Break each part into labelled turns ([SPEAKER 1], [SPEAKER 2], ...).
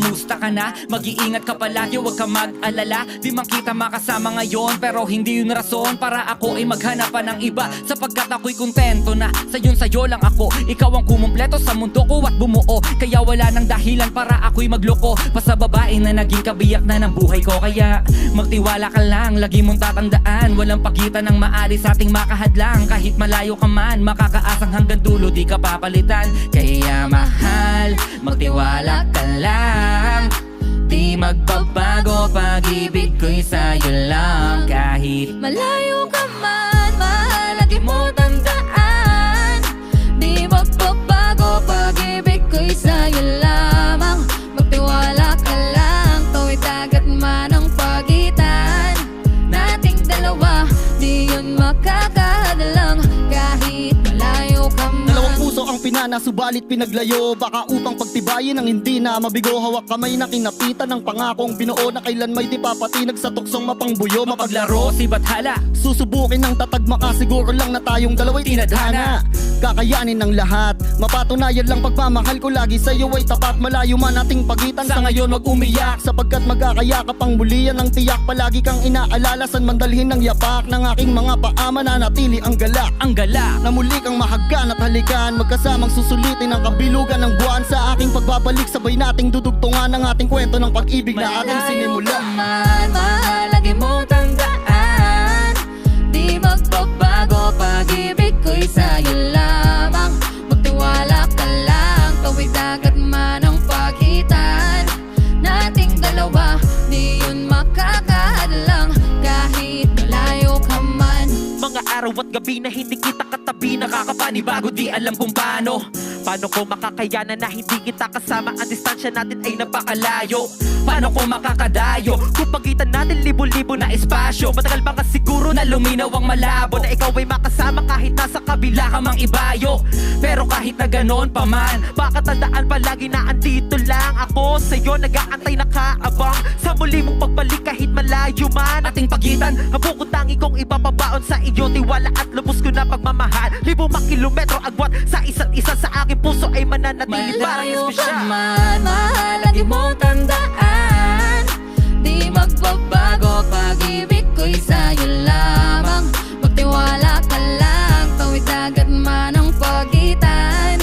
[SPEAKER 1] kamusta ka na? Mag-iingat ka palagi, huwag ka mag-alala. Di man kita makasama ngayon, pero hindi yun rason para ako ay maghanap pa ng iba. Sapagkat ako'y kontento na sa'yo lang ako. Ikaw ang kumumpleto sa mundo ko at bumuo. Kaya wala nang dahilan para ako'y magloko pa sa babae na naging kabiyak na ng buhay ko. Kaya magtiwala ka lang, lagi mong tatandaan, walang pagitan ng maalis sa ating makahadlang. Kahit malayo ka man, makakaasang hanggang dulo di ka papalitan. Kaya mahal, magtiwala ka lang. Di magbabago, pag-ibig ko'y sa'yo lang. Kahit
[SPEAKER 2] malayo ka man, mahal, lagi mo tandaan. Di magbabago, pag-ibig ko'y sa'yo lamang. Magtiwala ka lang, tawid dagat man ang pagitan nating dalawa, di yun makakahadlang. Kahit malayo ka man.
[SPEAKER 3] Dalawang puso ang pinana, subalit pinaglayo. Baka upang pagtibayin ang hindi na mabigo. Hawak kamay na kinapitan ng pangakong binuo na kailan may di papatinag sa tuksong mapangbuyo.
[SPEAKER 1] mapaglaro si Bathala,
[SPEAKER 3] Susubukin ng tatagma ka, siguro lang na tayong dalawa'y tinadhana. Kakayanin ng lahat, mapatunayan lang pagmamahal ko lagi sa'yo ay tapat. Malayo man ating pagitan, sa ngayon wag umiyak. Sapagkat magkakayakap ang mulian ng tiyak. Palagi kang inaalala, san mandalhin ng yapak ng aking mga paa, mananatili ang galak.
[SPEAKER 1] ang gala.
[SPEAKER 3] Na muli kang mahagkan at halikan, magkasamang susulitin ang kabilugan ng buwan. Sa aking pagbabalik, sabay nating dudugtungan ang ating kwento ng pag-ibig na ating sinimula.
[SPEAKER 2] Man, mahal, lagi mo tandaan. Di magbabago, pag-ibig ko'y sa'yo lamang. Magtiwala ka lang, tawid dagat man ang pagitan nating dalawa, di yun makakahadlang. Kahit malayo ka man.
[SPEAKER 1] Mga araw at gabi na hindi kita katabi, nakakapanibago, di alam kung paano. Paano ko makakayanan na hindi kita kasama? Ang distansya natin ay napakalayo. Paano ko makakadayo kung pagitan natin libo-libo na espasyo? Matagal ba ka siguro na luminaw ang malabo, na ikaw ay makasama kahit nasa kabila ka mang ibayo? Pero kahit na ganon pa man, baka tandaan palagi na andito lang ako sa'yo, nag-aantay nakaabang sa muli mong pagbalik kahit malayo man ating pagitan. Ang bukod tangi kong ipapabaon sa iyo, tiwala at lubos ko na pagmamahal. Libong kilometro agwat sa isa't isa, sa aking puso ay mananatili parang
[SPEAKER 2] Malayo ka
[SPEAKER 1] espesyal.
[SPEAKER 2] man, mahal, lagi mo tandaan. Di magbabago, pag-ibig ko'y sa'yo lamang. Magtiwala ka lang, tawid dagat man ang pagitan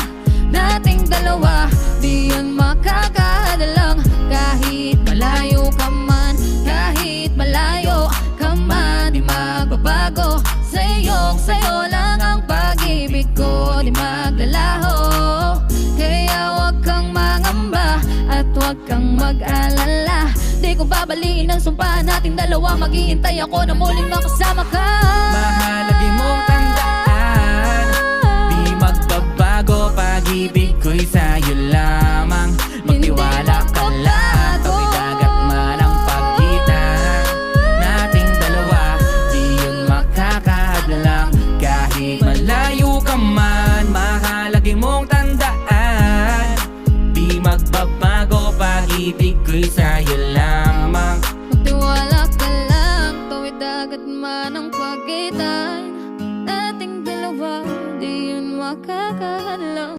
[SPEAKER 2] nating dalawa, di yun makakahadlang. Kahit malayo ka man, kahit malayo ka man, di magbabago. Sa'yo lang ang pag-ibig ko, di maglalaho. Kaya huwag kang mangamba at huwag kang mag-alala. Di ko babaliin ang sumpa nating dalawa, maghihintay ako na muling makasama ka.
[SPEAKER 1] Mahal, lagi mong tandaan. Di magbabago, pag-ibig ko'y sa'yo lamang. Magtiwala ka lang, tawid dagat man ang pagitan nating dalawa, di yun makakahadlang. Kahit malayo ka man, mahal, lagi mong tandaan. Di magbabago, pag-ibig ko'y sa'yo lamang.
[SPEAKER 2] Magtiwala ka lang, tawid dagat man ang pagitan nating dalawa, di yun makakahadlang.